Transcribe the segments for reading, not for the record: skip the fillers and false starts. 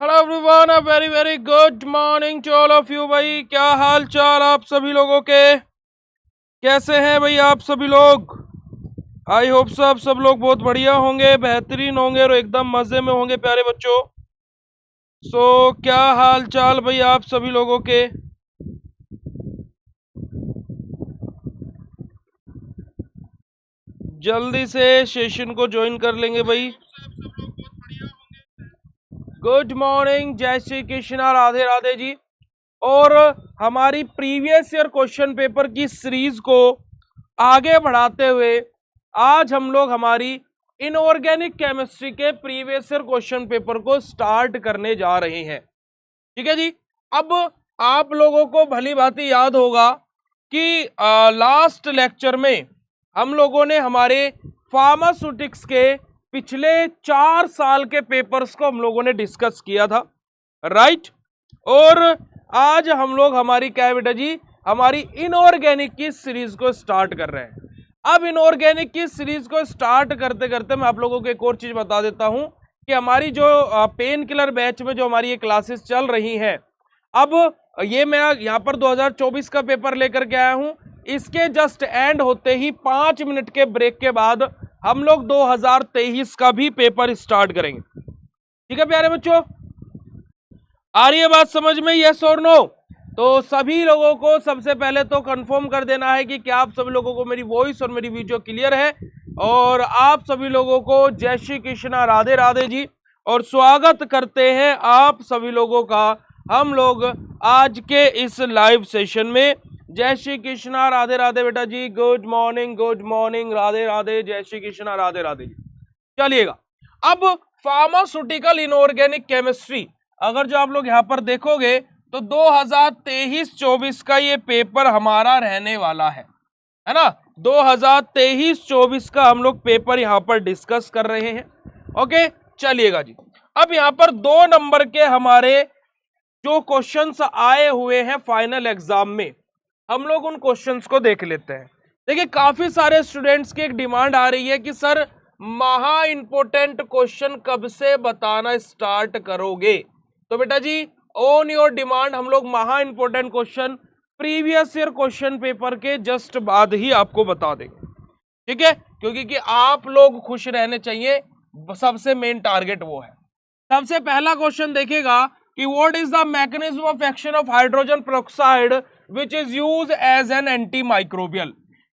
Hello everyone, a very very good morning to all of you. भाई क्या हाल चाल आप सभी लोगों के, कैसे हैं भाई आप सभी लोग? आई होप सब लोग बहुत बढ़िया होंगे, बेहतरीन होंगे और एकदम मजे में होंगे प्यारे बच्चों। क्या हाल चाल भाई आप सभी लोगों के? जल्दी से सेशन को ज्वाइन कर लेंगे भाई। गुड मॉर्निंग, जय श्री कृष्णा, राधे राधे जी। और हमारी प्रीवियस ईयर क्वेश्चन पेपर की सीरीज को आगे बढ़ाते हुए आज हम लोग हमारी इनऑर्गेनिक केमिस्ट्री के प्रीवियस ईयर क्वेश्चन पेपर को स्टार्ट करने जा रहे हैं। ठीक है जी। अब आप लोगों को भली भांति याद होगा कि लास्ट लेक्चर में हम लोगों ने हमारे फार्मास्यूटिक्स के पिछले 4 साल के पेपर्स को हम लोगों ने डिस्कस किया था, राइट। और आज हम लोग हमारी क्या है बेटा जी, हमारी इनऑर्गेनिक की सीरीज को स्टार्ट कर रहे हैं। अब इनऑर्गेनिक की सीरीज को स्टार्ट करते करते मैं आप लोगों को एक और चीज बता देता हूं कि हमारी जो पेन किलर बैच में जो हमारी ये क्लासेस चल रही हैं, अब ये मैं यहाँ पर 2024 का पेपर लेकर के आया हूं। इसके जस्ट एंड होते ही 5 मिनट के ब्रेक के बाद हम लोग 2023 का भी पेपर स्टार्ट करेंगे। ठीक है प्यारे बच्चों, आ रही है बात समझ में, यस और नो? तो सभी लोगों को सबसे पहले तो कंफर्म कर देना है कि क्या आप सभी लोगों को मेरी वॉइस और मेरी वीडियो क्लियर है। और आप सभी लोगों को जय श्री कृष्णा, राधे राधे जी। और स्वागत करते हैं आप सभी लोगों का हम लोग आज के इस लाइव सेशन में। जय श्री कृष्णा, राधे राधे बेटा जी। गुड मॉर्निंग, राधे राधे, जय श्री कृष्णा, राधे राधे जी। चलिएगा, अब फार्मास्यूटिकल इनऑर्गेनिक केमिस्ट्री अगर जो आप लोग यहां पर देखोगे तो 2023-24 का ये पेपर हमारा रहने वाला है ना। 2023-24 का हम लोग पेपर यहां पर डिस्कस कर रहे हैं। ओके, चलिएगा जी। अब यहां पर 2 नंबर के हमारे जो क्वेश्चंस आए हुए हैं फाइनल एग्जाम में, हम लोग उन क्वेश्चंस को देख लेते हैं। देखिए, काफी सारे स्टूडेंट्स की एक डिमांड आ रही है कि सर महा इंपोर्टेंट क्वेश्चन कब से बताना स्टार्ट करोगे? तो बेटा जी, ऑन योर डिमांड हम लोग महा important question previous year question paper के जस्ट बाद ही आपको बता देंगे। ठीक है, क्योंकि कि आप लोग खुश रहने चाहिए, सबसे मेन टारगेट वो है। सबसे पहला क्वेश्चन देखिएगा कि what is the mechanism of action of hydrogen peroxide which is use as an antimicrobial.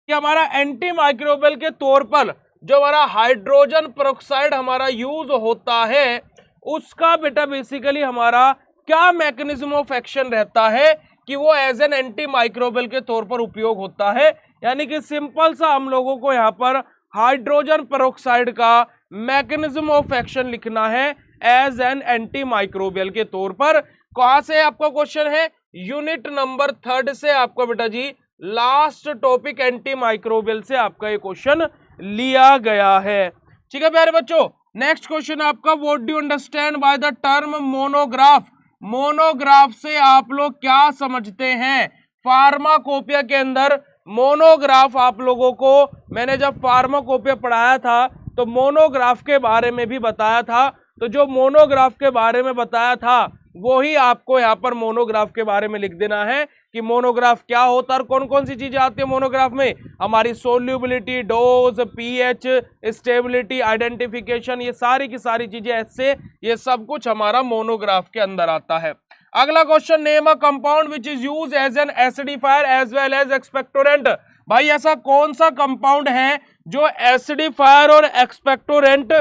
कि हमारा एंटी माइक्रोबियल के तौर पर जो हमारा हाइड्रोजन पेरोक्साइड हमारा यूज होता है, उसका बेटा बेसिकली हमारा क्या मैकेनिज्म ऑफ एक्शन रहता है कि वो एज एन एंटी माइक्रोबियल के तौर पर उपयोग होता है। यानी कि सिंपल सा हम लोगों को यहाँ पर हाइड्रोजन पेरोक्साइड का मैकेनिज्म ऑफ एक्शन लिखना है एज एन एंटी माइक्रोबियल के तौर पर। कहां से आपका क्वेश्चन है? यूनिट नंबर 3 से आपका बेटा जी लास्ट टॉपिक एंटी माइक्रोबियल से आपका ये क्वेश्चन लिया गया है। ठीक है प्यारे बच्चों, नेक्स्ट क्वेश्चन आपका, what do you understand by the term monograph? Monograph से आप लोग क्या समझते हैं? फार्माकोपिया के अंदर मोनोग्राफ आप लोगों को मैंने जब फार्माकोपिया पढ़ाया था तो मोनोग्राफ के बारे में भी बताया था। तो जो मोनोग्राफ के बारे में बताया था वो ही आपको यहाँ पर मोनोग्राफ के बारे में लिख देना है कि मोनोग्राफ क्या होता है और कौन कौन सी चीजें आती है मोनोग्राफ में। हमारी solubility, dose, pH, stability, identification, ये सारी की सारी चीजें ऐसे ये सब कुछ हमारा मोनोग्राफ के अंदर आता है। अगला question, name a compound which is use as an acidifier as well as expectorant. भाई ऐसा कौन सा कंपाउंड है जो एसिडिफायर और एक्सपेक्टोरेंट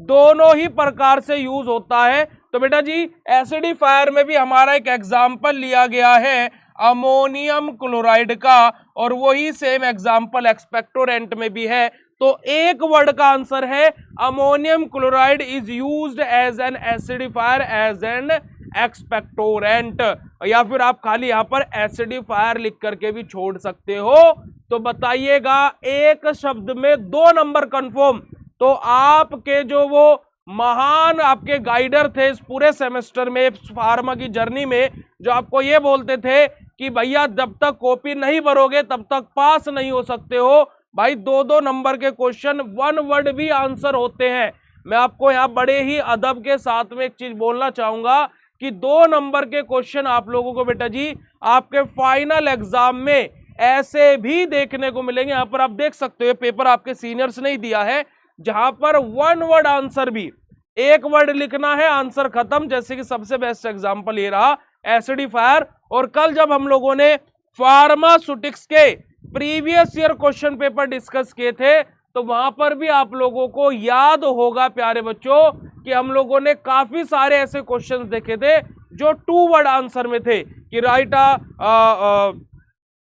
दोनों ही प्रकार से यूज होता है? तो बेटा जी, एसिडिफायर में भी हमारा एक एग्जाम्पल लिया गया है अमोनियम क्लोराइड का, और वही सेम एग्जाम्पल एक्सपेक्टोरेंट में भी है। तो एक वर्ड का आंसर है ammonium chloride is used as an acidifier as an expectorant, या फिर आप खाली यहां पर एसिडिफायर लिख करके भी छोड़ सकते हो। तो बताइएगा एक शब्द में 2 नंबर कंफर्म। तो आपके जो वो महान आपके गाइडर थे इस पूरे सेमेस्टर में फार्मा की जर्नी में, जो आपको ये बोलते थे कि भैया जब तक कॉपी नहीं भरोगे तब तक पास नहीं हो सकते हो, भाई 2-2 नंबर के क्वेश्चन 1 वर्ड भी आंसर होते हैं। मैं आपको यहाँ बड़े ही अदब के साथ में एक चीज बोलना चाहूंगा कि 2 नंबर के क्वेश्चन आप लोगों को बेटा जी आपके फाइनल एग्जाम में ऐसे भी देखने को मिलेंगे। यहां पर आप देख सकते हो, ये पेपर आपके सीनियर्स ने ही दिया है, जहां पर 1 वर्ड आंसर भी, 1 वर्ड लिखना है, आंसर खत्म। जैसे कि सबसे बेस्ट एग्जांपल ये रहा एसिडिफायर। और कल जब हम लोगों ने फार्मास्यूटिक्स के previous year question paper discuss किए थे, तो वहां पर भी आप लोगों को याद होगा प्यारे बच्चों कि हम लोगों ने काफी सारे ऐसे क्वेश्चंस देखे थे जो 2 वर्ड आंसर में थे कि right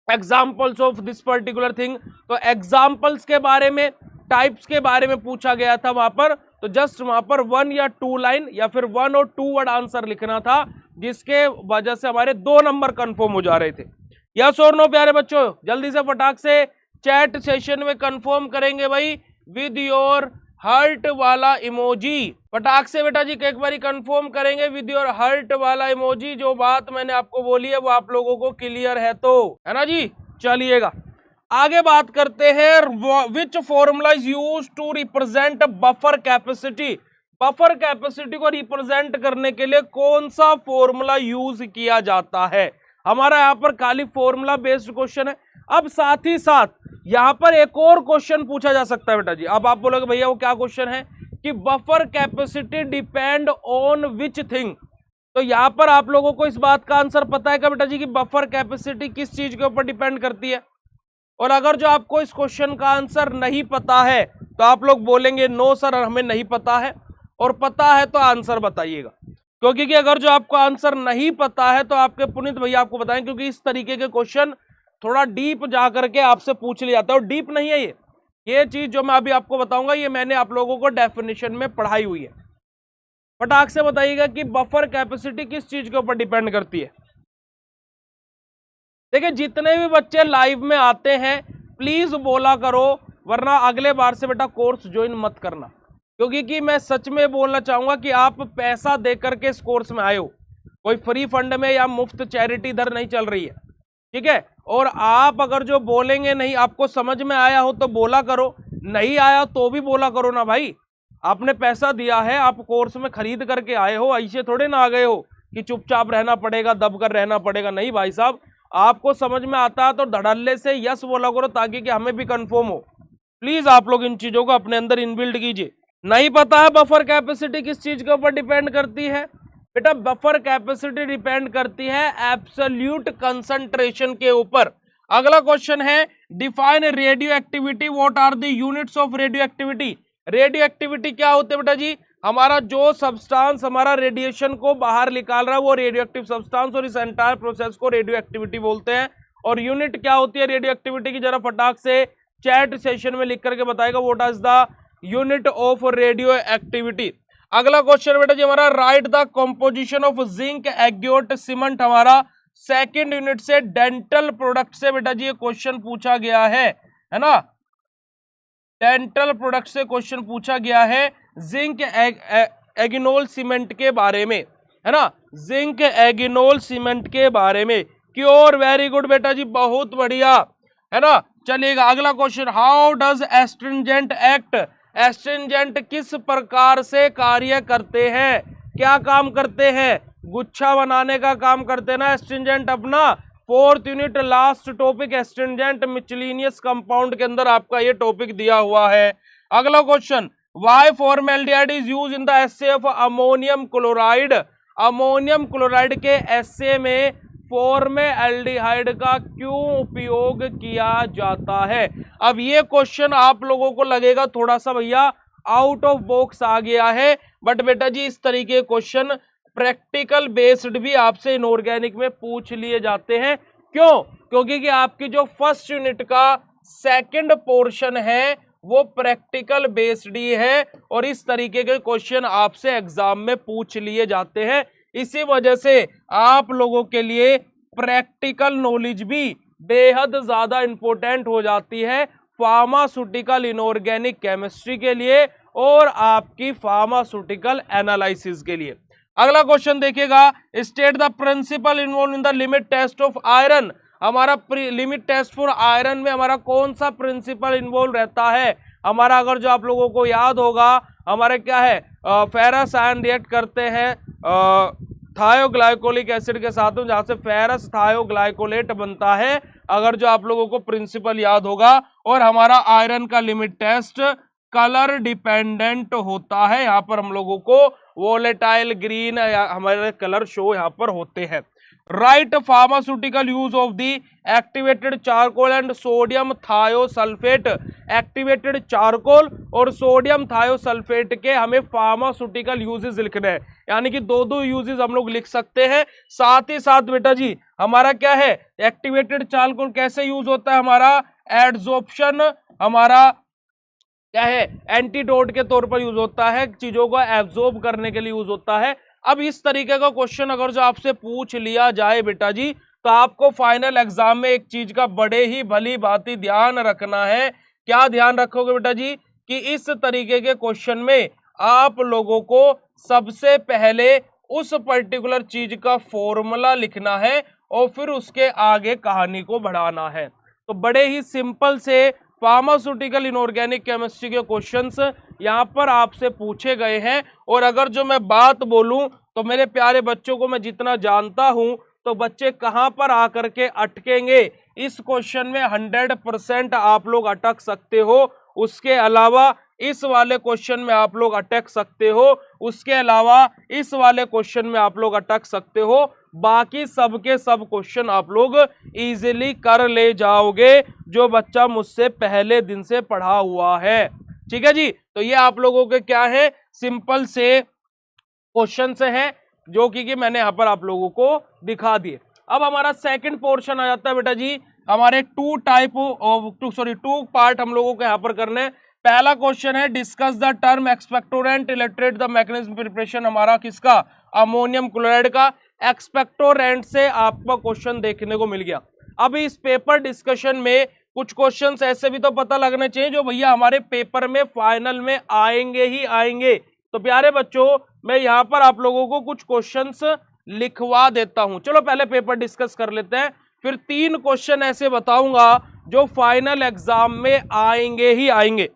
examples of this particular thing. तो एग्जाम्पल्स के बारे में, टाइप्स के बारे में पूछा गया था वहां पर, तो जस्ट वहां पर 1 या 2 लाइन या फिर 1 और 2 वर्ड आंसर लिखना था, जिसके वजह से हमारे 2 नंबर कंफर्म हो जा रहे थे। यस और नो प्यारे बच्चों, जल्दी से फटाक से चैट सेशन में कंफर्म करेंगे भाई विद योर हार्ट वाला इमोजी। फटाक से बेटा जी एक बारी कंफर्म करेंगे विद योर हार्ट वाला इमोजी। जो बात मैंने आपको बोली है वो आप लोगों को क्लियर है तो, है ना जी। चलिएगा आगे बात करते हैं। Which formula is used to represent buffer capacity. Buffer capacity को रिप्रेजेंट करने के लिए कौन सा फॉर्मूला यूज किया जाता है। हमारा यहाँ पर खाली फॉर्मूला बेस्ड क्वेश्चन है। अब साथ ही साथ यहाँ पर एक और क्वेश्चन पूछा जा सकता है बेटा जी। अब आप बोलोगे भैया वो क्या क्वेश्चन है कि buffer capacity depend on which thing. तो यहाँ पर आप लोगों को इस बात का आंसर पता है क्या बेटा जी कि बफर कैपेसिटी किस चीज के ऊपर डिपेंड करती है। और अगर जो आपको इस क्वेश्चन का आंसर नहीं पता है तो आप लोग बोलेंगे नो सर हमें नहीं पता है, और पता है तो आंसर बताइएगा। क्योंकि कि अगर जो आपको आंसर नहीं पता है तो आपके पुनीत भैया आपको बताएं, क्योंकि इस तरीके के क्वेश्चन थोड़ा डीप जा करके आपसे पूछ लिया जाता है। और डीप नहीं है ये चीज जो मैं अभी आपको बताऊंगा ये मैंने आप लोगों को डेफिनेशन में पढ़ाई हुई है। फटाक से बताइएगा कि बफर कैपेसिटी किस चीज के ऊपर डिपेंड करती है। देखिए जितने भी बच्चे लाइव में आते हैं प्लीज बोला करो, वरना अगले बार से बेटा कोर्स ज्वाइन मत करना। क्योंकि कि मैं सच में बोलना चाहूंगा कि आप पैसा दे करके इस कोर्स में आए हो, कोई फ्री फंड में या मुफ्त चैरिटी इधर नहीं चल रही है, ठीक है। और आप अगर जो बोलेंगे नहीं, आपको समझ में आया हो तो बोला करो, नहीं आया तो भी बोला करो ना भाई। आपने पैसा दिया है, आप कोर्स में खरीद करके आए हो, ऐसे थोड़े ना आ गए हो कि चुपचाप रहना पड़ेगा, दब कर रहना पड़ेगा। नहीं भाई साहब, आपको समझ में आता है तो धड़ल्ले से यस बोला करो ताकि कि हमें भी कंफर्म हो। प्लीज आप लोग इन चीजों को अपने अंदर इनबिल्ड कीजिए। नहीं पता है बफर कैपेसिटी किस चीज के ऊपर डिपेंड करती है बेटा, बफर कैपेसिटी डिपेंड करती है एब्सोल्यूट कंसंट्रेशन के ऊपर। अगला क्वेश्चन है define radioactivity, what are the units of radioactivity. Radioactivity क्या होते हैं बेटा जी, हमारा जो सब्सटेंस हमारा रेडिएशन को बाहर निकाल रहा है वो रेडियो एक्टिव सब्सटेंस, और इस एंटायर प्रोसेस को रेडियो एक्टिविटी बोलते हैं। और यूनिट क्या होती है रेडियो एक्टिविटी की, जरा फटाक से चैट सेशन में लिख करके बताएगा what is the unit of radioactivity. अगला क्वेश्चन बेटा जी हमारा write the composition of zinc एग्योट सीमेंट, हमारा सेकंड यूनिट से डेंटल प्रोडक्ट से बेटा जी ये क्वेश्चन पूछा गया है ना। डेंटल प्रोडक्ट से क्वेश्चन पूछा गया है जिंक एगिनोल सीमेंट के बारे में, है ना, जिंक एगिनोल सीमेंट के बारे में। क्योर, वेरी गुड बेटा जी, बहुत बढ़िया, है ना। चलिएगा अगला question, how does astringent act. Astringent किस प्रकार से कार्य करते हैं, क्या काम करते हैं, गुच्छा बनाने का काम करते हैं ना एस्ट्रिंजेंट अपना। 4th unit last topic astringent miscellaneous compound के अंदर आपका ये टॉपिक दिया हुआ है। अगला question, why formaldehyde is use in the assay of ammonium chloride. Ammonium chloride के एस्से में फॉर्मेल्डिहाइड का क्यों उपयोग किया जाता है। अब ये क्वेश्चन आप लोगों को लगेगा थोड़ा सा भैया आउट ऑफ बॉक्स आ गया है, बट बेटा जी इस तरीके क्वेश्चन प्रैक्टिकल बेस्ड भी आपसे इनऑर्गेनिक में पूछ लिए जाते हैं। क्यों, क्योंकि कि आपकी जो फर्स्ट यूनिट का सेकंड पोर्शन है वो प्रैक्टिकल बेस्ड ही है, और इस तरीके के क्वेश्चन आपसे एग्जाम में पूछ लिए जाते हैं। इसी वजह से आप लोगों के लिए प्रैक्टिकल नॉलेज भी बेहद ज्यादा इंपॉर्टेंट हो जाती है फार्मास्यूटिकल इनऑर्गेनिक केमिस्ट्री के लिए और आपकी फार्मास्यूटिकल एनालिसिस के लिए। अगला क्वेश्चन देखिएगा, state the principle involve in the limit test of iron. हमारा लिमिट टेस्ट फॉर आयरन में हमारा कौन सा प्रिंसिपल इन्वॉल्व रहता है। हमारा अगर जो आप लोगों को याद होगा हमारे क्या है, फेरस आयन रिएक्ट करते हैं थायोग्लाइकोलिक एसिड के साथ में, जहां से फेरस थायोग्लाइकोलेट बनता है, अगर जो आप लोगों को प्रिंसिपल याद होगा। और हमारा आयरन का लिमिट टेस्ट कलर डिपेंडेंट होता है, यहाँ पर हम लोगों को वोलेटाइल ग्रीन हमारे कलर शो यहाँ पर होते हैं। Right pharmaceutical use of the activated charcoal and sodium thiosulphate. Activated charcoal और सोडियम थायोसल्फेट के हमें फार्मास्यूटिकल यूजेस लिखने हैं, यानी कि दो दो यूजेस हम लोग लिख सकते हैं। साथ ही साथ बेटा जी हमारा क्या है, एक्टिवेटेड चारकोल कैसे यूज होता है, हमारा एड्सॉर्प्शन, हमारा क्या है एंटीडोट के तौर पर यूज होता है, चीजों को एब्जॉर्ब करने के लिए यूज होता है। अब इस तरीके का क्वेश्चन अगर जो आपसे पूछ लिया जाए बेटा जी, तो आपको फाइनल एग्जाम में एक चीज का बड़े ही भली भांति ध्यान रखना है। क्या ध्यान रखोगे बेटा जी, कि इस तरीके के क्वेश्चन में आप लोगों को सबसे पहले उस पर्टिकुलर चीज का फॉर्मूला लिखना है और फिर उसके आगे कहानी को बढ़ाना है। तो बड़े ही सिंपल से फार्मास्यूटिकल इनऑर्गेनिक केमिस्ट्री के क्वेश्चंस यहाँ पर आपसे पूछे गए हैं। और अगर जो मैं बात बोलूं तो मेरे प्यारे बच्चों को मैं जितना जानता हूं, तो बच्चे कहां पर आकर के अटकेंगे, इस क्वेश्चन में 100% आप लोग अटक सकते हो। उसके अलावा इस वाले क्वेश्चन में आप लोग अटक सकते हो, उसके अलावा इस वाले क्वेश्चन में आप लोग अटक सकते हो। बाकी सबके सब क्वेश्चन आप लोग इजीली कर ले जाओगे, जो बच्चा मुझसे पहले दिन से पढ़ा हुआ है। ठीक है जी, तो ये आप लोगों के क्या है, सिंपल से क्वेश्चन से है, जो कि मैंने यहाँ पर आप लोगों को दिखा दिए। अब हमारा सेकंड पोर्शन आ जाता है बेटा जी, हमारे टू पार्ट हम लोगों को यहाँ पर करने हैं। पहला क्वेश्चन है discuss the term expectorant, illustrate the mechanism preparation, हमारा किसका, अमोनियम क्लोराइड का। एक्सपेक्टोरेंट से आपका क्वेश्चन देखने को मिल गया। अब इस पेपर डिस्कशन में कुछ क्वेश्चंस ऐसे भी तो पता लगने चाहिए जो भैया हमारे पेपर में फाइनल में आएंगे ही आएंगे। तो प्यारे बच्चों, मैं यहाँ पर आप लोगों को कुछ क्वेश्चंस लिखवा देता हूं। चलो पहले पेपर डिस्कस कर लेते हैं, फिर 3 क्वेश्चन ऐसे बताऊंगा जो फाइनल एग्जाम में आएंगे ही आएंगे।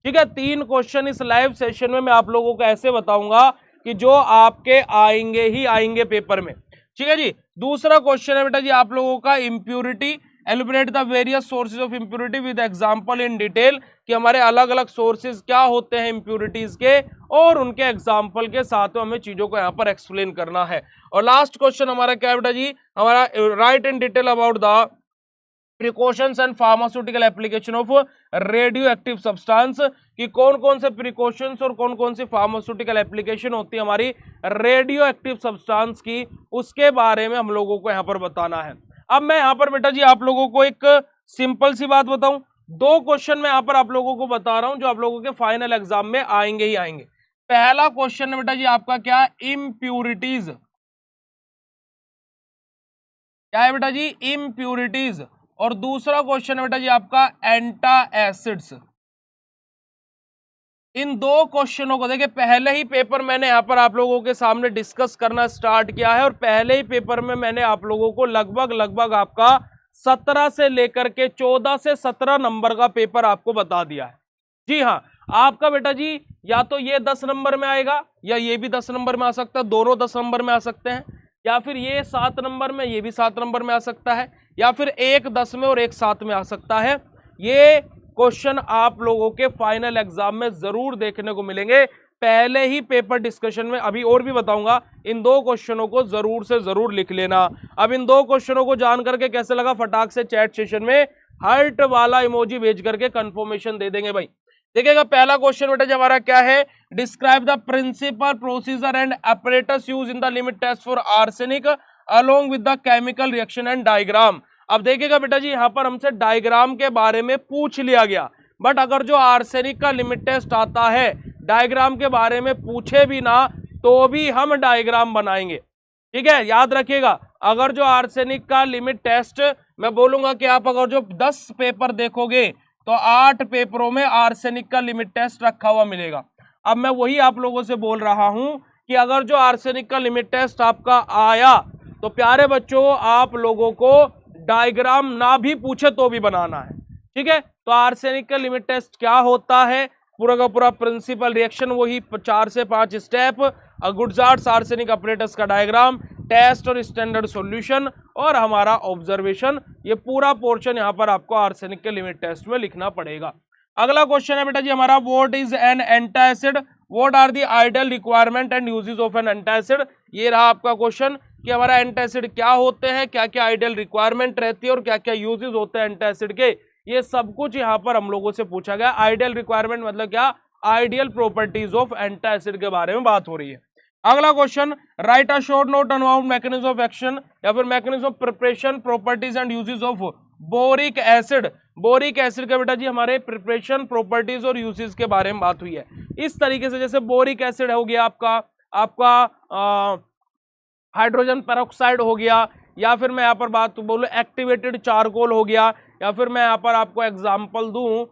ठीक है, 3 क्वेश्चन इस लाइव सेशन में मैं आप लोगों को ऐसे बताऊंगा कि जो आपके आएंगे ही आएंगे पेपर में। ठीक है जी, दूसरा क्वेश्चन है बेटा जी आप लोगों का impurity, eliminate the various sources of impurity with example in detail, कि हमारे अलग अलग सोर्सेज क्या होते हैं इम्प्यूरिटीज के, और उनके एग्जांपल के साथ हमें चीजों को यहाँ पर एक्सप्लेन करना है। और लास्ट क्वेश्चन हमारा क्या है बेटा जी, हमारा right in detail about the precautions and pharmaceutical application of radio active substance, कि कौन कौन से प्रिकॉशंस और कौन कौन सी फार्मास्यूटिकल एप्लीकेशन होती है हमारी रेडियो एक्टिव सब्सटेंस की, उसके बारे में हम लोगों को यहाँ पर बताना है। अब मैं यहाँ पर बेटा जी आप लोगों को एक सिंपल सी बात बताऊं, 2 क्वेश्चन मैं यहाँ पर आप लोगों को बता रहा हूं जो आप लोगों के फाइनल एग्जाम में आएंगे ही आएंगे। पहला क्वेश्चन है बेटा जी आपका क्या, इम्प्यूरिटीज, क्या है बेटा जी, इम्प्यूरिटीज। और दूसरा क्वेश्चन है बेटा जी आपका एंटा एसिड्स। इन 2 क्वेश्चनों को देखिए, पहले ही पेपर मैंने यहाँ पर आप लोगों के सामने डिस्कस करना स्टार्ट किया है, और पहले ही पेपर में मैंने आप लोगों को लगभग आपका 17 से लेकर के 14 से 17 नंबर का पेपर आपको बता दिया है। जी हाँ, आपका बेटा जी या तो ये 10 नंबर में आएगा, या ये भी 10 नंबर में आ सकता है, दोनों 10 नंबर में आ सकते हैं, या फिर ये 7 नंबर में, ये भी 7 नंबर में आ सकता है, या फिर एक 10 में और एक 7 में आ सकता है। ये क्वेश्चन आप लोगों के फाइनल एग्जाम में जरूर देखने को मिलेंगे। पहले ही पेपर डिस्कशन में अभी और भी बताऊंगा, इन 2 क्वेश्चनों को जरूर से जरूर लिख लेना। अब इन 2 क्वेश्चनों को जान करके कैसे लगा, फटाक से चैट सेशन में हार्ट वाला इमोजी भेज करके कंफर्मेशन दे देंगे भाई। देखिएगा पहला क्वेश्चन बेटा जी हमारा क्या है, describe the principle procedure and apparatus use in the limit test for arsenic along with the chemical reaction and diagram. अब देखिएगा बेटा जी यहाँ पर हमसे डायग्राम के बारे में पूछ लिया गया, बट अगर जो आर्सेनिक का लिमिट टेस्ट आता है डायग्राम के बारे में पूछे भी ना, तो भी हम डायग्राम बनाएंगे। ठीक है, याद रखिएगा, अगर जो आर्सेनिक का लिमिट टेस्ट मैं बोलूंगा कि आप अगर जो 10 पेपर देखोगे तो 8 पेपरों में आर्सेनिक का लिमिट टेस्ट रखा हुआ मिलेगा। अब मैं वही आप लोगों से बोल रहा हूं कि अगर जो आर्सेनिक का लिमिट टेस्ट आपका आया, तो प्यारे बच्चों आप लोगों को डायग्राम ना भी पूछे तो भी बनाना है। ठीक है, तो आर्सेनिक का लिमिट टेस्ट क्या होता है, पूरा का पूरा प्रिंसिपल रिएक्शन, वही 4 से 5 स्टेप, गुडजार्ट्स आर्सेनिक अपरेटस का डायग्राम, टेस्ट और स्टैंडर्ड सॉल्यूशन और हमारा ऑब्जर्वेशन, ये पूरा पोर्शन यहाँ पर आपको आर्सेनिक के लिमिट टेस्ट में लिखना पड़ेगा। अगला क्वेश्चन है बेटा जी हमारा, what is an antacid, what are the ideal requirement and uses of an antacid. ये रहा आपका क्वेश्चन कि हमारा एंटासिड क्या होते हैं, क्या क्या आइडियल रिक्वायरमेंट रहती है और क्या क्या यूजेस होते हैं एंटासिड के, ये सब कुछ यहाँ पर हम लोगों से पूछा गया। आइडियल रिक्वायरमेंट मतलब क्या, आइडियल प्रॉपर्टीज ऑफ एंटासिड के बारे में बात हो रही है। अगला question, right a short note about mechanism of action या फिर mechanism of preparation, properties and uses of boric acid. Boric acid का बेटा जी हमारे प्रिपरेशन, प्रॉपर्टीज और यूजेस के बारे में बात हुई है। इस तरीके से जैसे बोरिक एसिड हो गया आपका हाइड्रोजन पेरोक्साइड हो गया, या फिर मैं यहाँ पर बात बोलूं एक्टिवेटेड चारकोल हो गया, या फिर मैं यहाँ पर आपको एग्जांपल दूं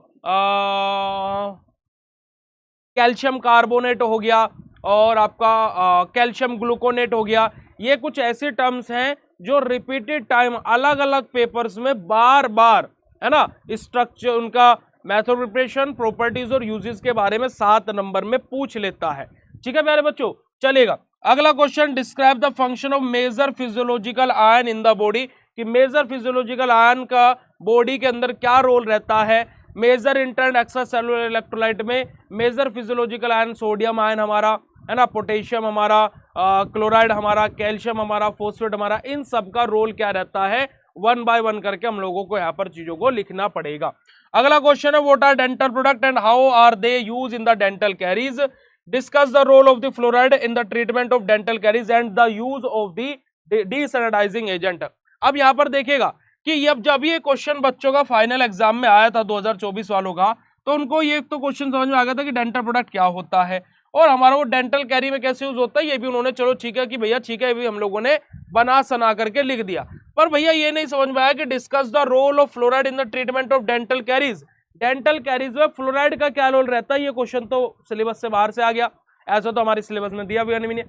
कैल्शियम कार्बोनेट हो गया और आपका कैल्शियम ग्लूकोनेट हो गया। ये कुछ ऐसे टर्म्स हैं जो रिपीटेड टाइम अलग अलग पेपर्स में बार बार, है ना, स्ट्रक्चर उनका, मेथड प्रिपरेशन, प्रॉपर्टीज और यूजेस के बारे में 7 नंबर में पूछ लेता है। ठीक है प्यारे बच्चों, चलेगा। अगला question, describe the function of major physiological ion in the body, कि मेजर फिजियोलॉजिकल आयन का बॉडी के अंदर क्या रोल रहता है। Major inter extracellular electrolyte में major physiological ion sodium ion हमारा, है ना, पोटेशियम हमारा, क्लोराइड हमारा, कैल्शियम हमारा, फोस्फेट हमारा, इन सब का रोल क्या रहता है, 1 बाय 1 करके हम लोगों को यहाँ पर चीजों को लिखना पड़ेगा। अगला क्वेश्चन है, what are dental product and how are they use in the dental caries. Discuss the role of the fluoride in the treatment of dental caries and the use of the desensitizing agent. अब यहाँ पर देखेगा कि जब ये question बच्चों का final exam में आया था 2024 वालों का, तो उनको ये तो क्वेश्चन समझ में आ गया था कि डेंटल प्रोडक्ट क्या होता है और हमारा वो डेंटल कैरी में कैसे यूज होता है, ये भी उन्होंने चलो ठीक है कि भैया ठीक है, ये भी हम लोगों ने बना सना करके लिख दिया। पर भैया ये नहीं समझ में आया कि discuss the role of fluoride in the treatment of dental caries. Dental caries में फ्लोराइड का क्या रोल रहता है, ये क्वेश्चन तो सिलेबस से बाहर से आ गया, ऐसा तो हमारे सिलेबस में दिया भी नहीं।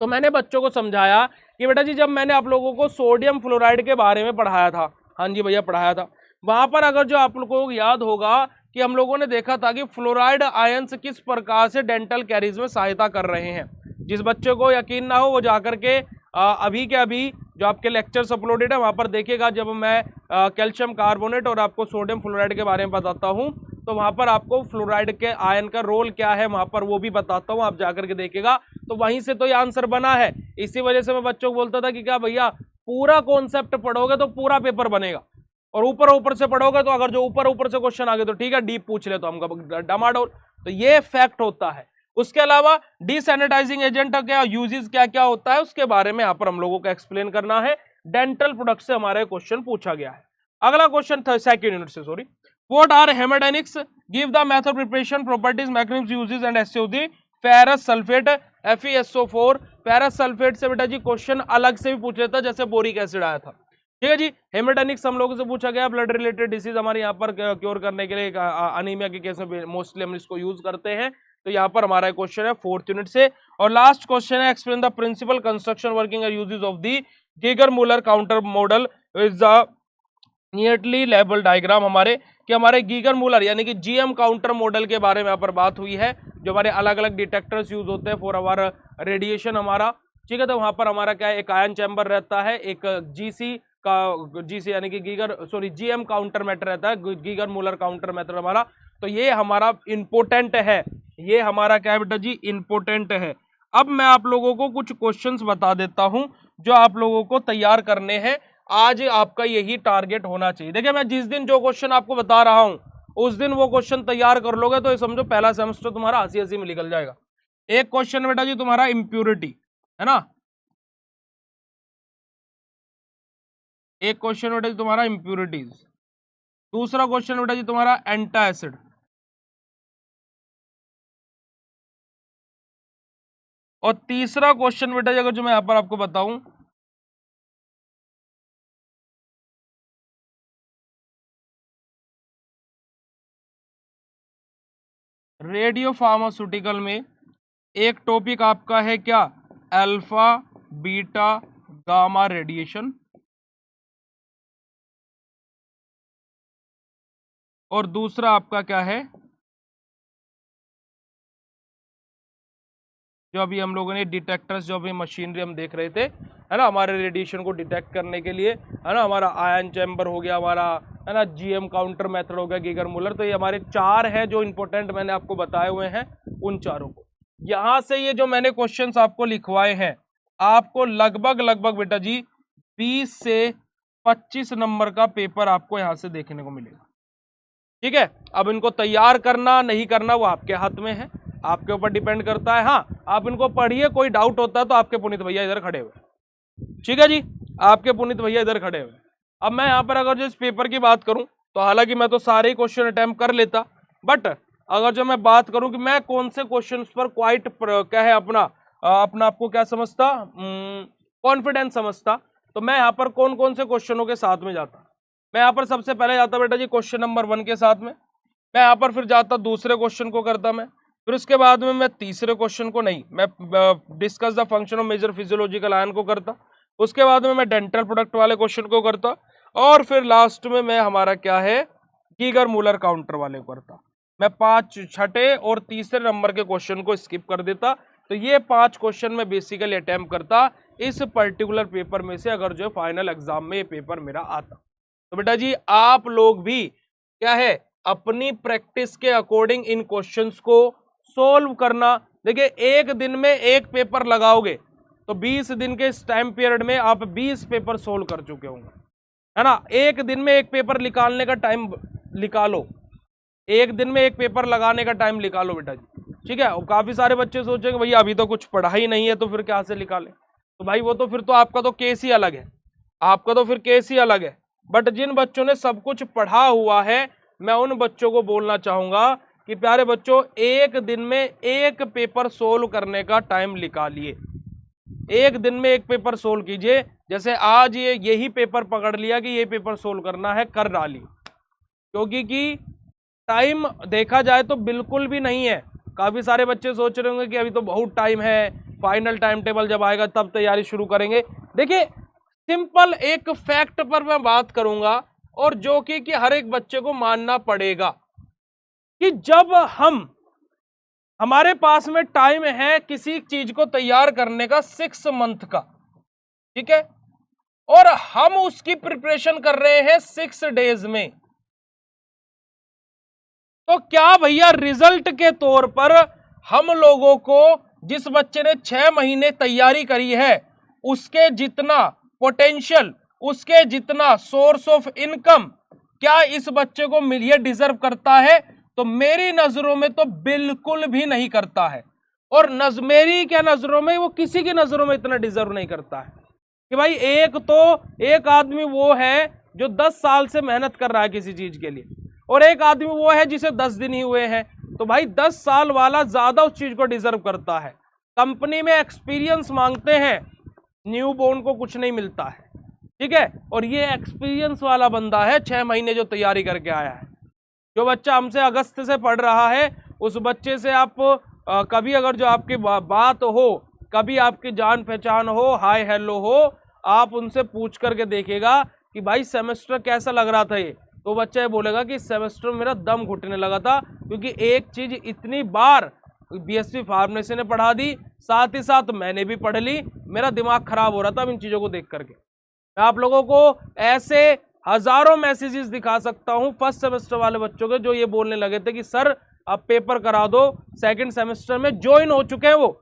तो मैंने बच्चों को समझाया कि बेटा जी जब मैंने आप लोगों को सोडियम फ्लोराइड के बारे में पढ़ाया था, हाँ जी भैया पढ़ाया था, वहां पर अगर जो आप लोगों को याद होगा कि हम लोगों ने देखा था कि फ्लोराइड आयंस किस प्रकार से डेंटल कैरीज में सहायता कर रहे हैं। जिस बच्चे को यकीन ना हो वो जाकर के अभी के अभी जो आपके लेक्चर्स अपलोडेड है वहां पर देखेगा, जब मैं कैल्शियम कार्बोनेट और आपको सोडियम फ्लोराइड के बारे में बताता हूं तो वहां पर आपको फ्लोराइड के आयन का रोल क्या है वहां पर वो भी बताता हूं, आप जाकर के देखिएगा। तो वहीं से तो ये आंसर बना है। इसी वजह से मैं बच्चों को बोलता था कि क्या भैया पूरा कॉन्सेप्ट पढ़ोगे तो पूरा पेपर बनेगा, और ऊपर ऊपर से पढ़ोगे तो अगर जो ऊपर ऊपर से क्वेश्चन आ गए तो ठीक है, डीप पूछ ले तो हम डमाडोल। तो ये फैक्ट होता है। उसके अलावा डीसैनिटाइजिंग एजेंट का क्या यूजेस क्या क्या होता है उसके बारे में यहाँ पर हम लोगों को एक्सप्लेन करना है। डेंटल प्रोडक्ट से हमारे क्वेश्चन पूछा गया है। अगला क्वेश्चन था सेकंड यूनिट से, sorry, what are haematinics, give the method preparation, properties, mechanism, uses and assay of the ferrous sulphate FeSO4। Ferrous sulphate से बेटा जी क्वेश्चन अलग से भी पूछ लेता जैसे बोरिक एसिड आया था। ठीक है जी, हेमेटानिक्स हम लोगों से पूछा गया, ब्लड रिलेटेड डिसीज हमारे यहाँ पर क्योर करने के लिए अनीमिया के केस में मोस्टली हम इसको यूज करते हैं। तो यहाँ पर हमारा क्वेश्चन है 4th यूनिट से। और लास्ट क्वेश्चन है, explain the principle construction working और uses of the Geiger Muller counter model is the neatly label diagram. हमारे कि हमारे गीगर मूलर यानी कि GM काउंटर मॉडल के बारे में यहाँ पर बात हुई है, जो हमारे अलग अलग डिटेक्टर्स यूज होते हैं फॉर आवर रेडिएशन हमारा। ठीक है, तो वहां पर हमारा क्या है, एक आयन चैम्बर रहता है, एक GC यानी कि GM काउंटर मेथड रहता है, गीगर मूलर काउंटर मेथड हमारा। तो ये हमारा इंपोर्टेंट है, ये हमारा क्या है बेटा जी, इंपोर्टेंट है। अब मैं आप लोगों को कुछ क्वेश्चंस बता देता हूं जो आप लोगों को तैयार करने हैं। आज आपका यही टारगेट होना चाहिए। देखिए मैं जिस दिन जो क्वेश्चन आपको बता रहा हूं उस दिन वो क्वेश्चन तैयार कर लोगे तो ये समझो पहला सेमेस्टर तुम्हारा हंसी हंसी में निकल जाएगा। एक क्वेश्चन बेटा जी तुम्हारा इम्प्योरिटी है ना, एक क्वेश्चन बेटा जी तुम्हारा इम्प्योरिटीज, दूसरा क्वेश्चन बेटा जी तुम्हारा एंटा एसिड, और तीसरा क्वेश्चन बेटा जी अगर जो मैं यहां पर आपको बताऊं रेडियो फार्मास्यूटिकल में एक टॉपिक आपका है क्या, अल्फा बीटा गामा रेडिएशन, और दूसरा आपका क्या है, जो अभी हम लोगों ने डिटेक्टर्स, जो अभी मशीनरी हम देख रहे थे, है ना, हमारे रेडिएशन को डिटेक्ट करने के लिए, है ना, हमारा आयन चैम्बर हो गया, हमारा, है ना, जीएम काउंटर मेथड हो गया, गीगर मुलर। तो ये हमारे 4 है जो इंपॉर्टेंट मैंने आपको बताए हुए हैं, उन चारों को। यहाँ से ये जो मैंने क्वेश्चंस आपको लिखवाए हैं, आपको लगभग बेटा जी 20 से 25 नंबर का पेपर आपको यहाँ से देखने को मिलेगा। ठीक है, अब इनको तैयार करना नहीं करना वो आपके हाथ में है, आपके ऊपर डिपेंड करता है। हाँ, आप इनको पढ़िए, कोई डाउट होता है तो आपके पुनीत भैया इधर खड़े हुए, ठीक है जी, आपके पुनीत भैया इधर खड़े हुए। अब मैं यहाँ पर अगर जो इस पेपर की बात करूं, तो हालांकि मैं तो सारे ही क्वेश्चन अटेम्प्ट कर लेता, बट अगर जो मैं बात करूं कि मैं कौन से क्वेश्चन पर क्वाइट क्या है अपना आपको क्या समझता, कॉन्फिडेंस समझता, तो मैं यहाँ पर कौन कौन से क्वेश्चनों के साथ में जाता। मैं यहाँ पर सबसे पहले जाता बेटा जी क्वेश्चन नंबर 1 के साथ में, मैं यहाँ पर फिर जाता दूसरे क्वेश्चन को करता मैं, फिर उसके बाद में मैं तीसरे क्वेश्चन को नहीं, मैं discuss the function of major physiological ion को करता, उसके बाद में मैं डेंटल प्रोडक्ट वाले क्वेश्चन को करता, और फिर लास्ट में मैं हमारा क्या है गीगर मुलर काउंटर वाले को करता। मैं 5 छठे और तीसरे नंबर के क्वेश्चन को स्किप कर देता। तो ये 5 क्वेश्चन मैं बेसिकली अटेम्प्ट करता इस पर्टिकुलर पेपर में से, अगर जो फाइनल एग्जाम में ये पेपर मेरा आता। तो बेटा जी आप लोग भी क्या है अपनी प्रैक्टिस के अकॉर्डिंग इन क्वेश्चंस को सोल्व करना। देखिए एक दिन में एक पेपर लगाओगे तो 20 दिन के इस टाइम पीरियड में आप 20 पेपर सोल्व कर चुके होंगे, है ना। एक दिन में एक पेपर निकालने का टाइम निकालो, एक दिन में एक पेपर लगाने का टाइम निकालो बेटा जी, ठीक है। और काफी सारे बच्चे सोचेंगे भैया अभी तो कुछ पढ़ा ही नहीं है तो फिर क्या से निकाले, तो भाई वो तो फिर तो आपका तो केस ही अलग है, आपका तो फिर केस ही अलग है। बट जिन बच्चों ने सब कुछ पढ़ा हुआ है, मैं उन बच्चों को बोलना चाहूंगा कि प्यारे बच्चों एक दिन में एक पेपर सोल्व करने का टाइम निकालिए, एक दिन में एक पेपर सोल्व कीजिए। जैसे आज यही पेपर पकड़ लिया कि ये पेपर सोल्व करना है, कर डालिए, क्योंकि कि टाइम देखा जाए तो बिल्कुल भी नहीं है। काफी सारे बच्चे सोच रहे होंगे कि अभी तो बहुत टाइम है, फाइनल टाइम टेबल जब आएगा तब तैयारी शुरू करेंगे। देखिए सिंपल एक फैक्ट पर मैं बात करूंगा, और जो कि हर एक बच्चे को मानना पड़ेगा कि जब हमारे पास में टाइम है किसी चीज को तैयार करने का 6 मंथ का, ठीक है, और हम उसकी प्रिपरेशन कर रहे हैं 6 डेज में, तो क्या भैया रिजल्ट के तौर पर हम लोगों को जिस बच्चे ने 6 महीने तैयारी करी है उसके जितना पोटेंशियल, उसके जितना सोर्स ऑफ इनकम क्या इस बच्चे को ये डिजर्व करता है? तो मेरी नजरों में तो बिल्कुल भी नहीं करता है, और मेरी क्या नजरों में, वो किसी की नजरों में इतना डिजर्व नहीं करता है कि भाई एक आदमी वो है जो 10 साल से मेहनत कर रहा है किसी चीज के लिए, और एक आदमी वो है जिसे 10 दिन ही हुए हैं। तो भाई 10 साल वाला ज्यादा उस चीज को डिजर्व करता है। कंपनी में एक्सपीरियंस मांगते हैं, न्यू बोर्न को कुछ नहीं मिलता है, ठीक है, और ये एक्सपीरियंस वाला बंदा है 6 महीने जो तैयारी करके आया है। जो बच्चा हमसे अगस्त से पढ़ रहा है उस बच्चे से आप कभी अगर जो आपकी बात हो, कभी आपकी जान पहचान हो, हाय हेलो हो, आप उनसे पूछ करके देखिएगा कि भाई सेमेस्टर कैसा लग रहा था, ये तो बच्चा ये बोलेगा कि सेमेस्टर में मेरा दम घुटने लगा था, क्योंकि एक चीज इतनी बार बीएससी फार्मेसी ने पढ़ा दी, साथ ही साथ मैंने भी पढ़ ली, मेरा दिमाग खराब हो रहा था इन चीजों को देख करके। मैं आप लोगों को ऐसे हजारों मैसेजेस दिखा सकता हूं फर्स्ट सेमेस्टर वाले बच्चों के जो ये बोलने लगे थे कि सर आप पेपर करा दो, सेकंड सेमेस्टर में ज्वाइन हो चुके हैं, वो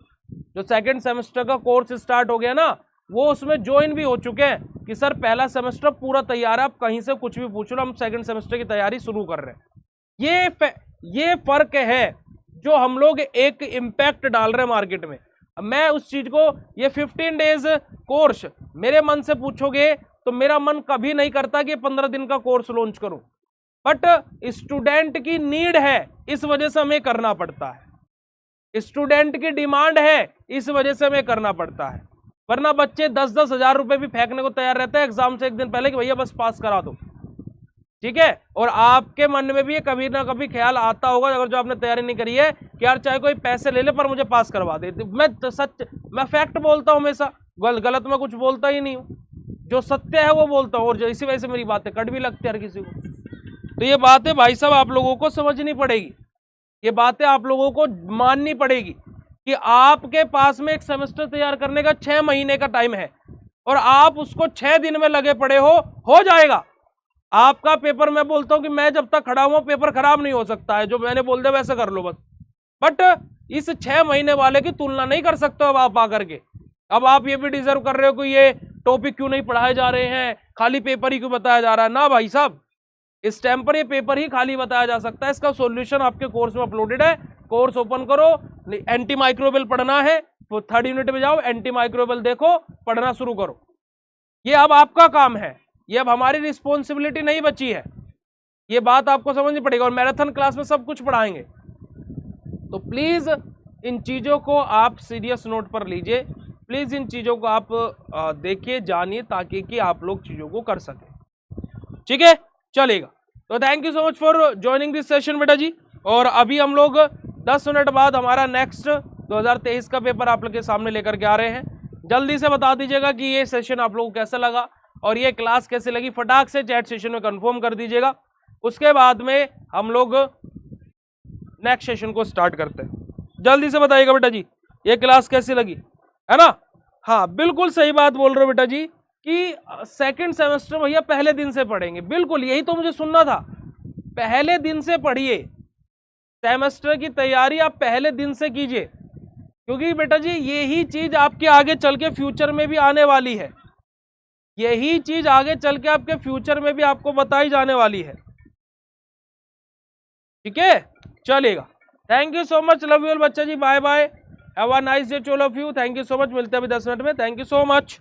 जो सेकंड सेमेस्टर का कोर्स स्टार्ट हो गया ना, वो उसमें ज्वाइन भी हो चुके हैं कि सर पहला सेमेस्टर पूरा तैयार है, आप कहीं से कुछ भी पूछ लो, हम सेकंड सेमेस्टर की तैयारी शुरू कर रहे हैं। ये फर्क है जो हम लोग एक इम्पैक्ट डाल रहे हैं मार्केट में। मैं उस चीज को, ये 15 डेज कोर्स मेरे मन से पूछोगे तो मेरा मन कभी नहीं करता कि 15 दिन का कोर्स लॉन्च करूं, बट स्टूडेंट की नीड है इस वजह से हमें करना पड़ता है, स्टूडेंट की डिमांड है इस वजह से हमें करना पड़ता है। वरना बच्चे 10-10 हजार रुपए भी फेंकने को तैयार रहते हैं एग्जाम से एक दिन पहले कि भैया बस पास करा दो, ठीक है। और आपके मन में भी ये कभी ना कभी ख्याल आता होगा अगर जो आपने तैयारी नहीं करी है कि यार चाहे कोई पैसे ले ले पर मुझे पास करवा दे। मैं फैक्ट बोलता हूं हमेशा, गलत मैं कुछ बोलता ही नहीं हूं, जो सत्य है वो बोलता हूं, और जो इसी वजह से मेरी बातें कट भी लगती है हर किसी को। तो ये बातें भाई साहब आप लोगों को समझनी पड़ेगी, ये बातें आप लोगों को माननी पड़ेगी कि आपके पास में एक सेमेस्टर तैयार करने का 6 महीने का टाइम है और आप उसको 6 दिन में लगे पड़े हो जाएगा आपका पेपर। मैं बोलता हूं कि मैं जब तक खड़ा हुआ पेपर खराब नहीं हो सकता है, जो मैंने बोल दिया वैसे कर लो बस। बट इस 6 महीने वाले की तुलना नहीं कर सकते अब आप आकर के। अब आप ये भी डिजर्व कर रहे हो कि ये टॉपिक क्यों नहीं पढ़ाए जा रहे हैं, खाली पेपर ही क्यों बताया जा रहा है। ना भाई साहब, इस टाइम पर ये पेपर ही खाली बताया जा सकता है। इसका सॉल्यूशन आपके कोर्स में अपलोडेड है। कोर्स ओपन करो, एंटी माइक्रोबियल पढ़ना है तो 3rd यूनिट में जाओ, एंटी माइक्रोबियल देखो, पढ़ना शुरू करो। ये अब आपका काम है, ये अब हमारी रिस्पॉन्सिबिलिटी नहीं बची है। ये बात आपको समझनी पड़ेगी और मैराथन क्लास में सब कुछ पढ़ाएंगे। तो प्लीज इन चीजों को आप सीरियस नोट पर लीजिए, प्लीज इन चीजों को आप देखिए, जानिए, ताकि कि आप लोग चीजों को कर सके। ठीक है, चलेगा। तो thank you so much for joining this session बेटा जी। और अभी हम लोग 10 मिनट बाद हमारा नेक्स्ट 2023 का पेपर आप लोग के सामने लेकर के आ रहे हैं। जल्दी से बता दीजिएगा कि ये सेशन आप लोगों को कैसा लगा और ये क्लास कैसे लगी, फटाक से चैट सेशन में कंफर्म कर दीजिएगा। उसके बाद में हम लोग नेक्स्ट सेशन को स्टार्ट करते हैं। जल्दी से बताइएगा बेटा जी ये क्लास कैसी लगी, है ना। हाँ बिल्कुल सही बात बोल रहे हो बेटा जी कि सेकंड सेमेस्टर भैया पहले दिन से पढ़ेंगे। बिल्कुल यही तो मुझे सुनना था, पहले दिन से पढ़िए, सेमेस्टर की तैयारी आप पहले दिन से कीजिए, क्योंकि बेटा जी यही चीज आपके आगे चल के फ्यूचर में भी आने वाली है। यही चीज आगे चल के आपके फ्यूचर में भी आपको बताई जाने वाली है। ठीक है, चलेगा। Thank you so much, love you all बच्चा जी, bye bye, have a nice day to all of you. Thank you so much, मिलते हैं अभी 10 मिनट में। Thank you so much.